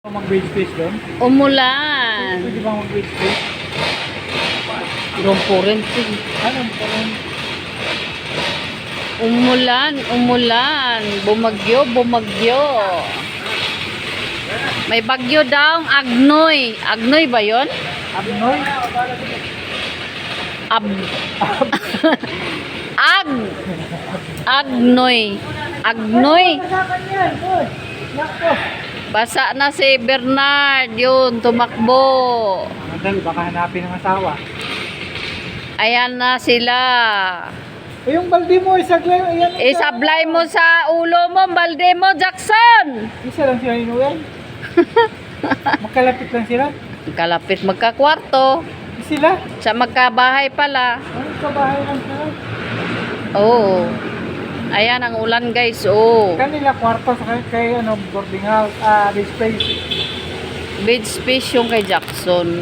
Mag-bridge fish doon? Umulan. Pwede ba mag-bridge fish? Doon po rin. Anong po rin? Umulan. Bumagyo. May bagyo daw, Agnoy. Agnoy ba yon? Abnoy? Agnoy. Basa na si Bernard. Yun, tumakbo. Madali, baka hanapin ng asawa. Ayan na sila. Yung balde mo, isaglay, ayan. Isablay mo sa ulo mo, balde mo, Jackson. Isa lang sila inuwi. Magkalapit lang sila. Kalapit magkakwarto. Sila? Sa magkabahay pala. Ano sa bahay lang sila? Oo. Ayan ang ulan guys. Oo. Kanila kwarto sa kay boarding house, this place. Bed space yung kay Jackson.